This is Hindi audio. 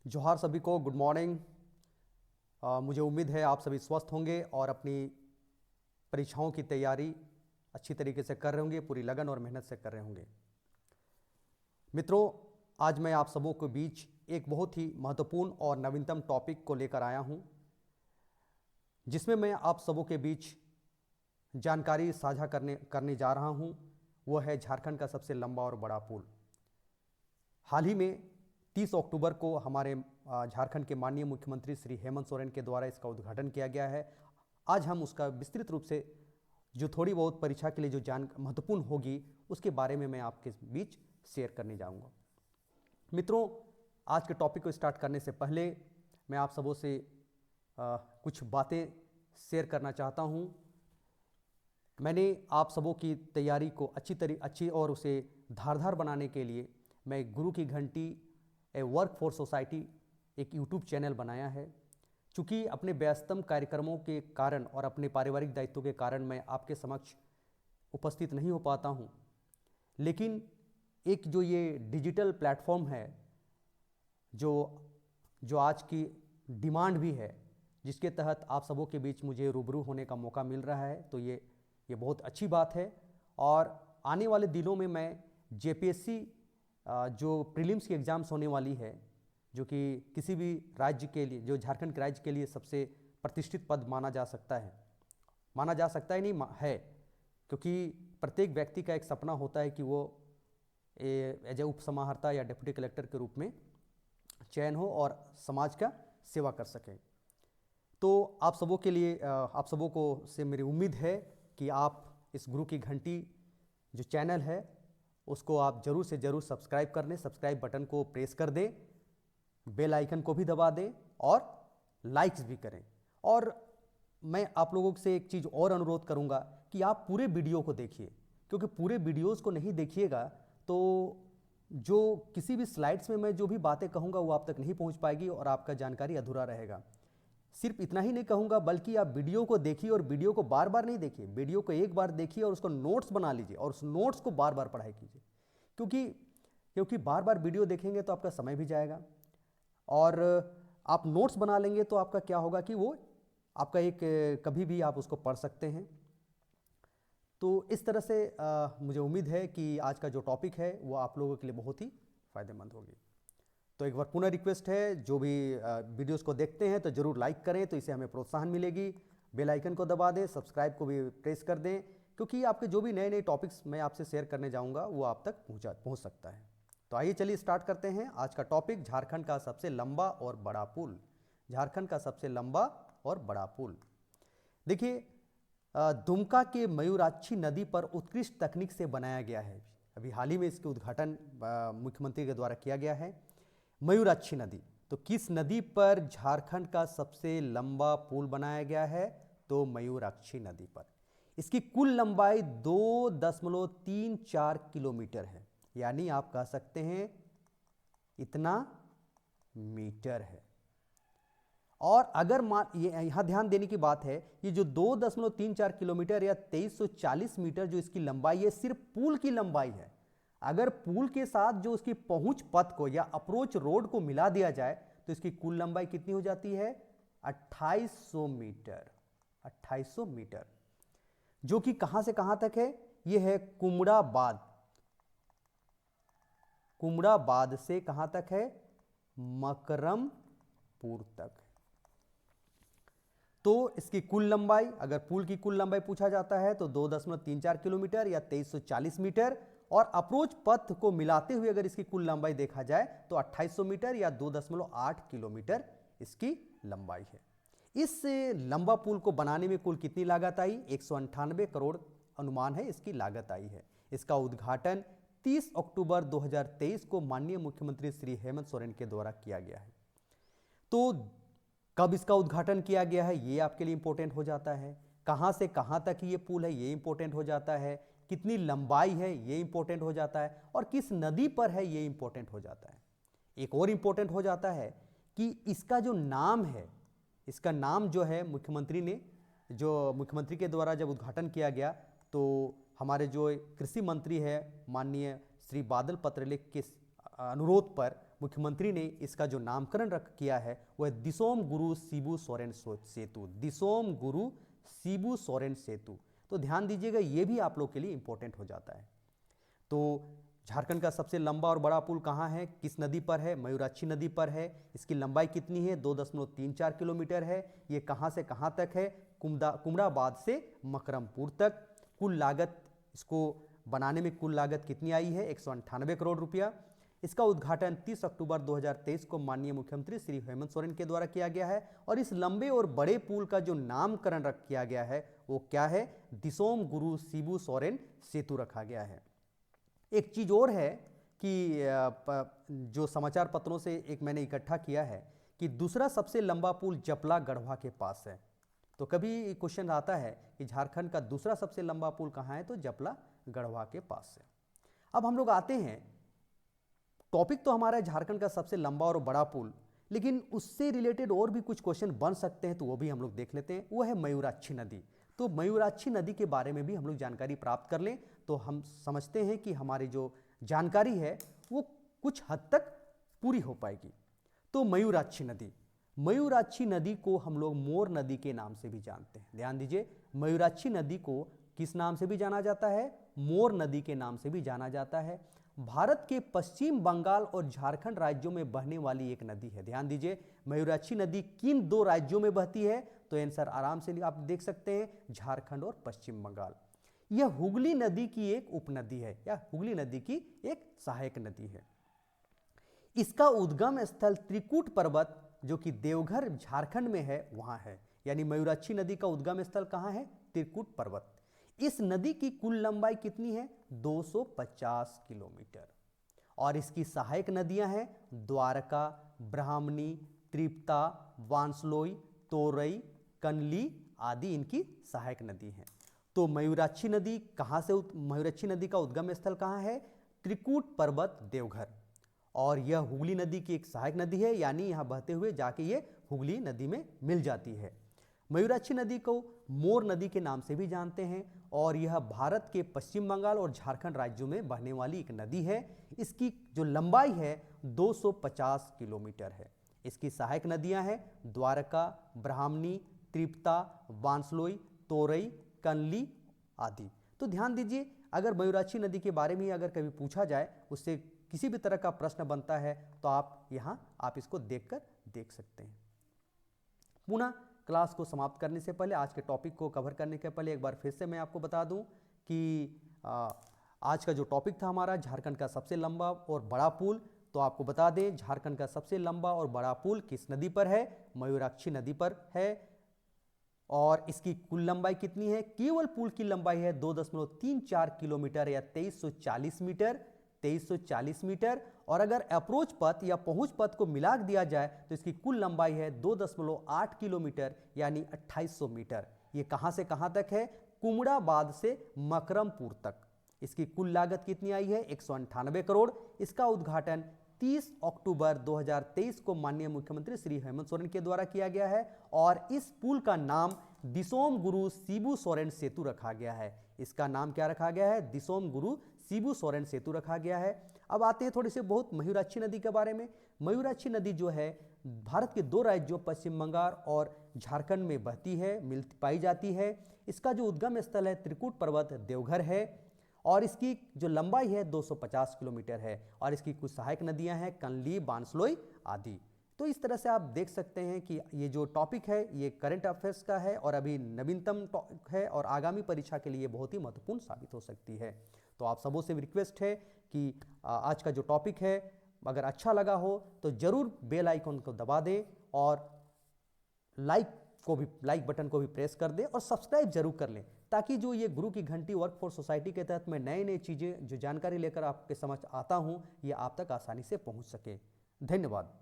जोहार सभी को, गुड मॉर्निंग। मुझे उम्मीद है आप सभी स्वस्थ होंगे और अपनी परीक्षाओं की तैयारी अच्छी तरीके से कर रहे होंगे, पूरी लगन और मेहनत से कर रहे होंगे। मित्रों, आज मैं आप सबों के बीच एक बहुत ही महत्वपूर्ण और नवीनतम टॉपिक को लेकर आया हूं, जिसमें मैं आप सबों के बीच जानकारी साझा करने जा रहा हूं। वह है झारखंड का सबसे लंबा और बड़ा पुल। हाल ही में 30 अक्टूबर को हमारे झारखंड के माननीय मुख्यमंत्री श्री हेमंत सोरेन के द्वारा इसका उद्घाटन किया गया है। आज हम उसका विस्तृत रूप से जो थोड़ी बहुत परीक्षा के लिए जो महत्वपूर्ण होगी उसके बारे में मैं आपके बीच शेयर करने जाऊंगा। मित्रों, आज के टॉपिक को स्टार्ट करने से पहले मैं आप सबों से कुछ बातें शेयर करना चाहता हूं। मैंने आप सबों की तैयारी को अच्छी और उसे धारदार बनाने के लिए मैं गुरु की घंटी ए वर्क फॉर सोसाइटी एक यूट्यूब चैनल बनाया है। चूँकि अपने व्यस्तम कार्यक्रमों के कारण और अपने पारिवारिक दायित्वों के कारण मैं आपके समक्ष उपस्थित नहीं हो पाता हूँ, लेकिन एक जो ये डिजिटल प्लेटफॉर्म है जो आज की डिमांड भी है, जिसके तहत आप सबों के बीच मुझे रूबरू होने का मौका मिल रहा है, तो ये बहुत अच्छी बात है। और आने वाले दिनों में मैं जेपीएससी जो प्रीलिम्स की एग्ज़ाम्स होने वाली है, जो कि किसी भी राज्य के लिए, जो झारखंड के राज्य के लिए सबसे प्रतिष्ठित पद माना जा सकता है नहीं है, क्योंकि प्रत्येक व्यक्ति का एक सपना होता है कि वो एज ए उपसमाहर्ता या डिप्टी कलेक्टर के रूप में चयन हो और समाज का सेवा कर सके। तो आप सबों के लिए, आप सबों को से मेरी उम्मीद है कि आप इस गुरु की घंटी जो चैनल है उसको आप जरूर से जरूर सब्सक्राइब कर लें, सब्सक्राइब बटन को प्रेस कर दें, बेल आइकन को भी दबा दें और लाइक्स भी करें। और मैं आप लोगों से एक चीज़ और अनुरोध करूंगा कि आप पूरे वीडियो को देखिए, क्योंकि पूरे वीडियोस को नहीं देखिएगा तो जो किसी भी स्लाइड्स में मैं जो भी बातें कहूँगा वो आप तक नहीं पहुँच पाएगी और आपका जानकारी अधूरा रहेगा। सिर्फ इतना ही नहीं कहूँगा, बल्कि आप वीडियो को देखिए और वीडियो को बार बार नहीं देखिए, वीडियो को एक बार देखिए और उसको नोट्स बना लीजिए और उस नोट्स को बार बार पढ़ाई कीजिए, क्योंकि बार बार वीडियो देखेंगे तो आपका समय भी जाएगा और आप नोट्स बना लेंगे तो आपका क्या होगा कि वो आपका एक कभी भी आप उसको पढ़ सकते हैं। तो इस तरह से मुझे उम्मीद है कि आज का जो टॉपिक है वो आप लोगों के लिए बहुत ही फायदेमंद होगी। तो एक बार पुनः रिक्वेस्ट है, जो भी वीडियोस को देखते हैं तो जरूर लाइक करें, तो इससे हमें प्रोत्साहन मिलेगी। बेल आइकन को दबा दें, सब्सक्राइब को भी प्रेस कर दें, क्योंकि आपके जो भी नए नए टॉपिक्स मैं आपसे शेयर करने जाऊंगा वो आप तक पहुंच सकता है। तो आइए चलिए स्टार्ट करते हैं आज का टॉपिक, झारखंड का सबसे लंबा और बड़ा पुल। झारखंड का सबसे लंबा और बड़ा पुल। देखिए, दुमका के मयूराक्षी नदी पर उत्कृष्ट तकनीक से बनाया गया है। अभी हाल ही में इसके उद्घाटन मुख्यमंत्री के द्वारा किया गया है। मयूराक्षी नदी, तो किस नदी पर झारखंड का सबसे लंबा पुल बनाया गया है? तो मयूराक्षी नदी पर। इसकी कुल लंबाई 2.34 किलोमीटर है, यानी आप कह सकते हैं इतना मीटर है। और अगर यहां ध्यान देने की बात है, ये जो 2.34 किलोमीटर या 2340 मीटर जो इसकी लंबाई है, सिर्फ पुल की लंबाई है। अगर पुल के साथ जो उसकी पहुंच पथ को या अप्रोच रोड को मिला दिया जाए तो इसकी कुल लंबाई कितनी हो जाती है? 2800 मीटर। 2800 मीटर, जो कि कहां से कहां तक है? यह है कुमड़ाबाद से कहां तक है? मकरमपुर तक। तो इसकी कुल लंबाई, अगर पुल की कुल लंबाई पूछा जाता है तो 2.34 किलोमीटर या 2340 मीटर, और अप्रोच पथ को मिलाते हुए अगर इसकी कुल लंबाई देखा जाए तो 2800 मीटर या 2.8 किलोमीटर इसकी लंबाई है। इस लंबा पुल को बनाने में कुल कितनी लागत आई? 198 करोड़ अनुमान है इसकी लागत आई है। इसका उद्घाटन 30 अक्टूबर 2023 को माननीय मुख्यमंत्री श्री हेमंत सोरेन के द्वारा किया गया है। तो कब इसका उद्घाटन किया गया है ये आपके लिए इंपॉर्टेंट हो जाता है। कहां से कहां तक ये पुल है ये इंपॉर्टेंट हो जाता है। कितनी लंबाई है ये इंपॉर्टेंट हो जाता है, और किस नदी पर है ये इंपॉर्टेंट हो जाता है। एक और इंपॉर्टेंट हो जाता है कि इसका जो नाम है, इसका नाम जो है मुख्यमंत्री के द्वारा जब उद्घाटन किया गया तो हमारे जो कृषि मंत्री है माननीय श्री बादल पत्रलेख के अनुरोध पर मुख्यमंत्री ने इसका जो नामकरण किया है वह दिसोम गुरु शिबू सोरेन सेतु, दिसोम गुरु शिबू सोरेन सेतु। तो ध्यान दीजिएगा, ये भी आप लोग के लिए इंपॉर्टेंट हो जाता है। तो झारखंड का सबसे लंबा और बड़ा पुल कहाँ है, किस नदी पर है? मयूराक्षी नदी पर है। इसकी लंबाई कितनी है? 2.34 किलोमीटर है। ये कहाँ से कहाँ तक है? कुमड़ाबाद से मकरमपुर तक। कुल लागत, इसको बनाने में कुल लागत कितनी आई है? 198 करोड़ रुपया। इसका उद्घाटन 30 अक्टूबर 2023 को माननीय मुख्यमंत्री श्री हेमंत सोरेन के द्वारा किया गया है। और इस लंबे और बड़े पुल का जो नामकरण किया गया है वो क्या है? दिसोम गुरु शिबू सोरेन सेतु रखा गया है। एक चीज़ और है कि जो समाचार पत्रों से एक मैंने इकट्ठा किया है कि दूसरा सबसे लंबा पुल जपला गढ़वा के पास है। तो कभी क्वेश्चन आता है कि झारखंड का दूसरा सबसे लंबा पुल कहाँ है? तो जपला गढ़वा के पास है। अब हम लोग आते हैं, टॉपिक तो हमारा है झारखंड का सबसे लंबा और बड़ा पुल, लेकिन उससे रिलेटेड और भी कुछ क्वेश्चन बन सकते हैं, तो वो भी हम लोग देख लेते हैं। वो है मयूराक्षी नदी। तो मयूराक्षी नदी के बारे में भी हम लोग जानकारी प्राप्त कर लें तो हम समझते हैं कि हमारी जो जानकारी है वो कुछ हद तक पूरी हो पाएगी। तो मयूराक्षी नदी, मयूराक्षी नदी को हम लोग मोर नदी के नाम से भी जानते हैं। ध्यान दीजिए, मयूराक्षी नदी को किस नाम से भी जाना जाता है? मोर नदी के नाम से भी जाना जाता है। भारत के पश्चिम बंगाल और झारखंड राज्यों में बहने वाली एक नदी है। ध्यान दीजिए, मयूराक्षी नदी किन दो राज्यों में बहती है? तो आंसर आराम से आप देख सकते हैं, झारखंड और पश्चिम बंगाल। यह हुगली नदी की एक उपनदी है या हुगली नदी की एक सहायक नदी है। इसका उद्गम स्थल त्रिकुट पर्वत जो कि देवघर झारखंड में है वहां है। यानी मयूराक्षी नदी का उद्गम स्थल कहां है? त्रिकुट पर्वत। इस नदी की कुल लंबाई कितनी है? 250 किलोमीटर। और इसकी सहायक नदियां हैं द्वारका, ब्राह्मणी, तृप्ता, वांसलोई, तोरई, कनली आदि इनकी सहायक नदी हैं। तो मयूराक्षी नदी कहाँ से, मयूराक्षी नदी का उद्गम स्थल कहाँ है? त्रिकुट पर्वत, देवघर। और यह हुगली नदी की एक सहायक नदी है, यानी यहाँ बहते हुए जाके ये हुगली नदी में मिल जाती है। मयूराक्षी नदी को मोर नदी के नाम से भी जानते हैं और यह भारत के पश्चिम बंगाल और झारखंड राज्यों में बहने वाली एक नदी है। इसकी जो लंबाई है 250 किलोमीटर है। इसकी सहायक नदियां हैं द्वारका, ब्राह्मणी, तृप्ता, वांसलोई, तोरई, कनली आदि। तो ध्यान दीजिए, अगर मयूराक्षी नदी के बारे में अगर कभी पूछा जाए, उससे किसी भी तरह का प्रश्न बनता है तो आप इसको देखकर देख सकते हैं। पुनः क्लास को समाप्त करने से पहले, आज के टॉपिक को कवर करने के पहले एक बार फिर से मैं आपको बता दूं कि आज का जो टॉपिक था हमारा झारखंड का सबसे लंबा और बड़ा पुल, तो आपको बता दें झारखंड का सबसे लंबा और बड़ा पुल किस नदी पर है? मयूराक्षी नदी पर है। और इसकी कुल लंबाई कितनी है? केवल पुल की लंबाई है 2.34 किलोमीटर या 2340 मीटर, 2340 मीटर। और अगर अप्रोच पथ या पहुंच पथ को मिला दिया जाए तो इसकी कुल लंबाई है 2.8 किलोमीटर यानी 2800 मीटर। ये कहां से कहां तक है? कुमड़ाबाद से मकरमपुर तक। इसकी कुल लागत कितनी आई है? 198 करोड़। इसका उद्घाटन 30 अक्टूबर 2023 को माननीय मुख्यमंत्री श्री हेमंत सोरेन के द्वारा किया गया है और इस पुल का नाम दिसोम गुरु शिबू सोरेन सेतु रखा गया है। इसका नाम क्या रखा गया है? दिसोम गुरु शिबू सोरेन सेतु रखा गया है। अब आते हैं थोड़ी से बहुत मयूराक्षी नदी के बारे में। मयूराक्षी नदी जो है भारत के दो राज्यों पश्चिम बंगाल और झारखंड में बहती है, पाई जाती है। इसका जो उद्गम स्थल है त्रिकुट पर्वत, देवघर है और इसकी जो लंबाई है 250 किलोमीटर है। और इसकी कुछ सहायक नदियां हैं कनली, बांसलोई आदि। तो इस तरह से आप देख सकते हैं कि ये जो टॉपिक है ये करंट अफेयर्स का है और अभी नवीनतम टॉपिक है और आगामी परीक्षा के लिए बहुत ही महत्वपूर्ण साबित हो सकती है। तो आप सबों से रिक्वेस्ट है कि आज का जो टॉपिक है अगर अच्छा लगा हो तो ज़रूर बेल आइकन को दबा दें और लाइक बटन को भी प्रेस कर दें और सब्सक्राइब जरूर कर लें, ताकि जो ये गुरु की घंटी वर्कफोर्स सोसाइटी के तहत मैं नए चीज़ें जो जानकारी लेकर आपके समझ आता हूँ ये आप तक आसानी से पहुँच सके। धन्यवाद।